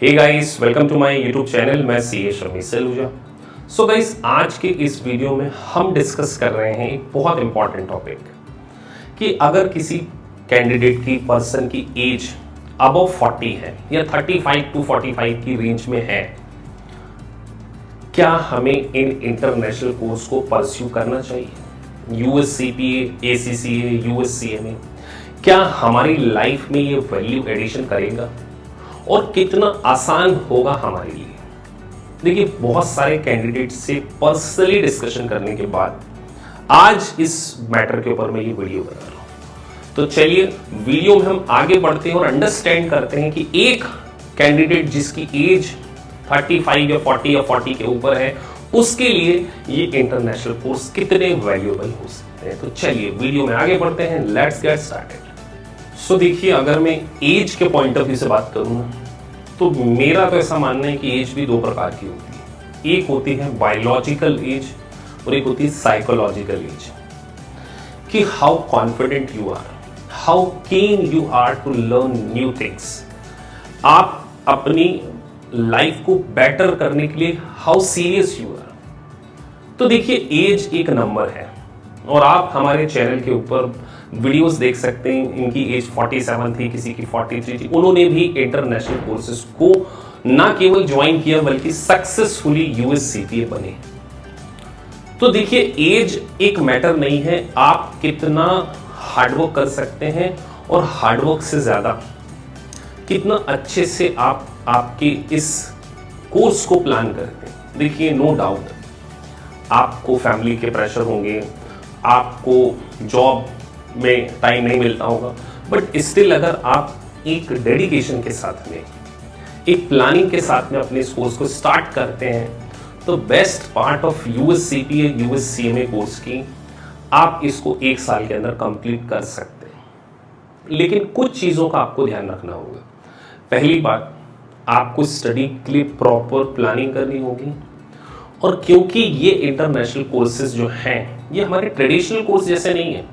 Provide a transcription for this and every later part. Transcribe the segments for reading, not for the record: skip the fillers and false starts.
Hey guys, welcome to my YouTube channel. मैं C A Shami Saluja. So guys, आज के इस वीडियो में हम डिस्कस कर रहे हैं एक बहुत इंपॉर्टेंट टॉपिक कि अगर किसी कैंडिडेट की पर्सन की एज अबव 40 है या 35 टू 45 की रेंज में है, क्या हमें इन इंटरनेशनल कोर्स को परस्यू करना चाहिए? यूएससीपीए, एसीसीए, यूएससीएमए, क्या हमारी लाइफ में ये वैल्यू एडिशन करेगा और कितना आसान होगा हमारे लिए? देखिए, बहुत सारे कैंडिडेट से पर्सनली डिस्कशन करने के बाद आज इस मैटर के ऊपर मैं ये वीडियो बना रहा हूं। तो चलिए वीडियो में हम आगे बढ़ते हैं और अंडरस्टैंड करते हैं कि एक कैंडिडेट जिसकी एज 35 या 40 या 40 के ऊपर है, उसके लिए ये इंटरनेशनल कोर्स कितने वैल्यूएबल हो सकते हैं। तो चलिए वीडियो में आगे बढ़ते हैं। Let's get started. सो देखिए, अगर मैं एज के पॉइंट ऑफ व्यू से बात करूं तो मेरा तो ऐसा मानना है कि एज भी दो प्रकार की होती है। एक होती है बायोलॉजिकल एज और एक होती है साइकोलॉजिकल एज। कि how confident you are, how keen you are to learn new things. आप अपनी लाइफ को बेटर करने के लिए हाउ सीरियस यू आर। तो देखिए, एज एक नंबर है और आप हमारे चैनल के ऊपर वीडियोस देख सकते हैं। इनकी एज 47 थी, किसी की 43 थी। उन्होंने भी इंटरनेशनल कोर्सेज को ना केवल ज्वाइन किया बल्कि सक्सेसफुली यूएससीपीए बने। तो देखिए, एज एक मैटर नहीं है, आप कितना हार्डवर्क कर सकते हैं और हार्डवर्क से ज्यादा कितना अच्छे से आप आपके इस कोर्स को प्लान करते हैं। देखिए, नो डाउट आपको फैमिली के प्रेशर होंगे, आपको जॉब में टाइम नहीं मिलता होगा, बट स्टिल अगर आप एक डेडिकेशन के साथ में, एक प्लानिंग के साथ में अपने इस कोर्स को स्टार्ट करते हैं, तो best part of USCPA, USCMA course की आप इसको 1 साल के अंदर कंप्लीट कर सकते हैं। लेकिन कुछ चीज़ों का आपको ध्यान रखना होगा। पहली बात, आपको स्टडी के लिए प्रॉपर प्लानिंग करनी होगी। और क्योंकि ये इंटरनेशनल कोर्सेज जो हैं, ये हमारे ट्रेडिशनल कोर्स जैसे नहीं है।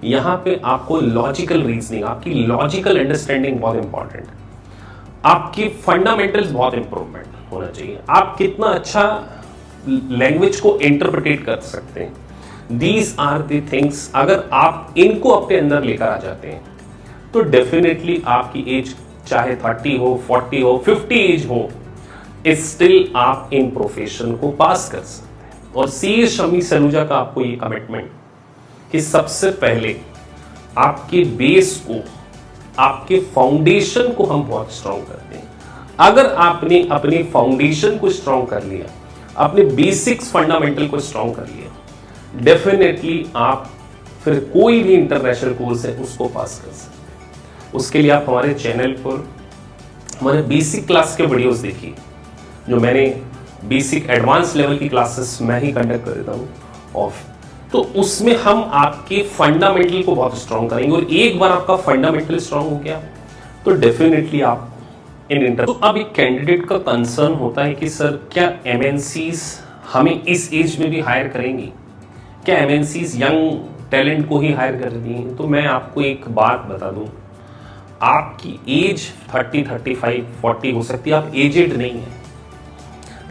यहाँ पे आपको लॉजिकल रीजनिंग, आपकी लॉजिकल अंडरस्टैंडिंग बहुत इंपॉर्टेंट है। आपकी फंडामेंटल्स बहुत इंप्रूवमेंट होना चाहिए। आप कितना अच्छा लैंग्वेज को इंटरप्रिटेट कर सकते हैं। दीज आर द थिंग्स, अगर आप इनको अपने अंदर लेकर आ जाते हैं तो डेफिनेटली आपकी एज चाहे 30 हो, 40 हो, 50 एज हो, स्टिल आप इन प्रोफेशन को पास कर सकते हैं। और सी शमी सलूजा का आपको ये कमिटमेंट कि सबसे पहले आपके बेस को, आपके फाउंडेशन को हम बहुत स्ट्रांग करते हैं। अगर आपने अपने फाउंडेशन को स्ट्रांग कर लिया, अपने बेसिक्स फंडामेंटल को स्ट्रांग कर लिया, डेफिनेटली आप फिर कोई भी इंटरनेशनल कोर्स है उसको पास कर सकते हैं। उसके लिए आप हमारे चैनल पर हमारे बेसिक क्लास के वीडियोस देखिए, जो मैंने बेसिक एडवांस लेवल की क्लासेस मैं ही कंडक्ट करता हूँ ऑफ। तो उसमें हम आपके फंडामेंटल को बहुत स्ट्रांग करेंगे और एक बार आपका फंडामेंटल स्ट्रांग हो गया तो डेफिनेटली आप इन इंटर। तो अब एक कैंडिडेट का कंसर्न होता है कि सर, क्या एमएनसीज हमें इस एज में भी हायर करेंगी? क्या एमएनसीज यंग टैलेंट को ही हायर कर दी? तो मैं आपको एक बात बता दूं, आपकी एज 30, 35, 40 हो सकती है, आप एजेड नहीं है।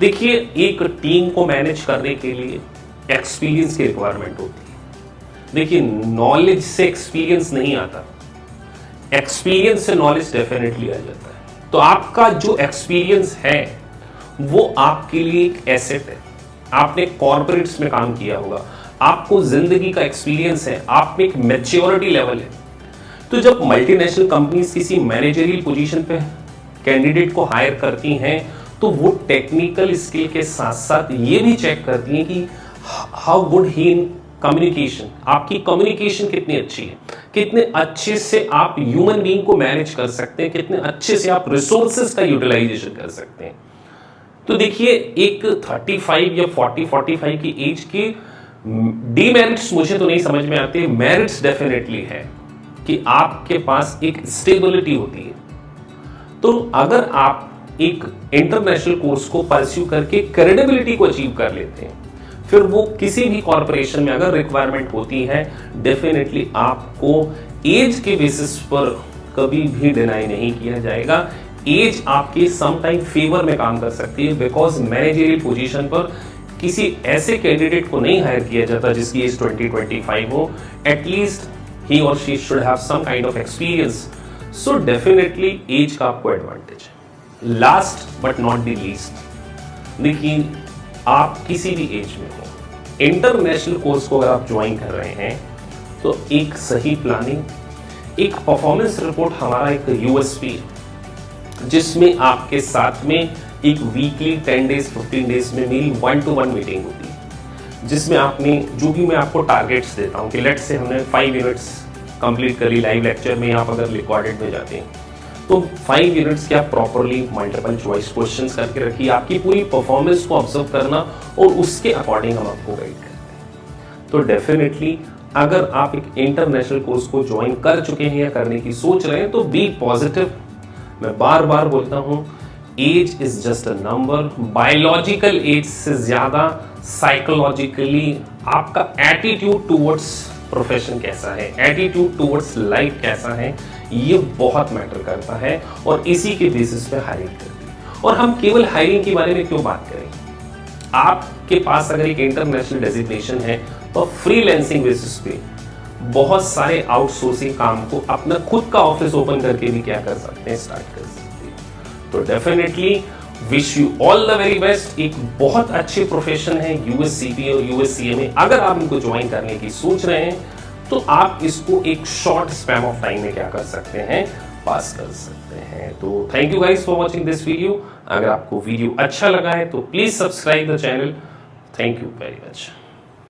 देखिए, एक टीम को मैनेज करने के लिए एक्सपीरियंस की रिक्वायरमेंट होती है। देखिए, नॉलेज से एक्सपीरियंस नहीं आता, एक्सपीरियंस से नॉलेज डेफिनेटली आ जाता है। तो आपका जो एक्सपीरियंस है वो आपके लिए एक एसेट है। आपने कॉर्पोरेट्स में काम किया होगा, आपको जिंदगी का एक्सपीरियंस है, आप में एक मैच्योरिटी लेवल है। तो जब मल्टीनेशनल कंपनीज किसी मैनेजरियल पोजीशन पे कैंडिडेट को हायर करती हैं तो वो टेक्निकल स्किल के साथ साथ ये भी चेक करती हैं कि how good he in communication, आपकी कम्युनिकेशन कितनी अच्छी है, कितने अच्छे से आप ह्यूमन बीइंग को मैनेज कर सकते हैं, कितने अच्छे से आप रिसोर्सेज का यूटिलाइजेशन कर सकते हैं। तो देखिए, एक 35 या 40, 45 की एज के डीमेरिट्स मुझे तो नहीं समझ में आते, मेरिट्स डेफिनेटली है कि आपके पास एक स्टेबिलिटी होती है। तो अगर आप एक इंटरनेशनल कोर्स को परस्यू करके क्रेडिबिलिटी को अचीव कर लेते हैं, फिर वो किसी भी कॉर्पोरेशन में अगर रिक्वायरमेंट होती है, डेफिनेटली आपको एज के बेसिस पर कभी भी डिनाई नहीं किया जाएगा एज आपके सम टाइम फेवर में काम कर सकती है, बिकॉज मैनेजरियल पोजीशन पर किसी ऐसे कैंडिडेट को नहीं हायर किया जाता जिसकी एज 20-25 हो. एटलीस्ट ही और she should have some kind of experience. So definitely age का आपको एडवांटेज है. Last but not the least, देखिए आप किसी भी एज में हो, इंटरनेशनल कोर्स को अगर आप ज्वाइन कर रहे हैं तो एक सही प्लानिंग, एक परफॉर्मेंस रिपोर्ट हमारा एक यूएसपी, जिसमें आपके साथ में एक वीकली 10 डेज 15 डेज में मेरी 1-to-1 मीटिंग होती है, जिसमें आपने जो भी मैं आपको टारगेट्स देता हूँ कि लेट्स से हमने 5 यूनिट्स कंप्लीट कर ली लाइव लेक्चर में, आप अगर रिकॉर्डेड में जाते हैं तो 5 यूनिट्स के आप प्रॉपरली मल्टीपल चॉइस क्वेश्चंस करके रखिए. आपकी पूरी परफॉर्मेंस को ऑब्जर्व करना और उसके अकॉर्डिंग हम आपको गाइड करते हैं. तो डेफिनेटली अगर आप एक इंटरनेशनल कोर्स को ज्वाइन कर चुके हैं या करने की सोच रहे हैं तो बी पॉजिटिव. मैं बार बार बोलता हूं, age is just a number. Biological age से ज्यादा साइकोलॉजिकली आपका एटीट्यूड टुवर्ड्स प्रोफेशन कैसा है, एटीट्यूड टुवर्ड्स लाइफ कैसा है, ये बहुत मैटर करता है और इसी के बेसिस पे हायरिंग करती है. और हम केवल हायरिंग के बारे में क्यों बात करें, आपके पास अगर एक इंटरनेशनल डेजिग्नेशन है तो फ्रीलांसिंग बेसिस पे बहुत सारे आउटसोर्सिंग काम को अपना खुद का ऑफिस ओपन करके भी क्या कर सकते हैं, स्टार्ट कर सकते हैं. तो definitely wish you all the very best. एक बहुत अच्छे प्रोफेशन है यूएससीपी और यूएससीएमए. अगर आप इनको ज्वाइन करने की सोच रहे हैं तो आप इसको एक शॉर्ट स्पैम ऑफ टाइम में क्या कर सकते हैं, पास कर सकते हैं. तो thank you guys for watching this video. अगर आपको वीडियो अच्छा लगा है तो please subscribe the channel. Thank you very much.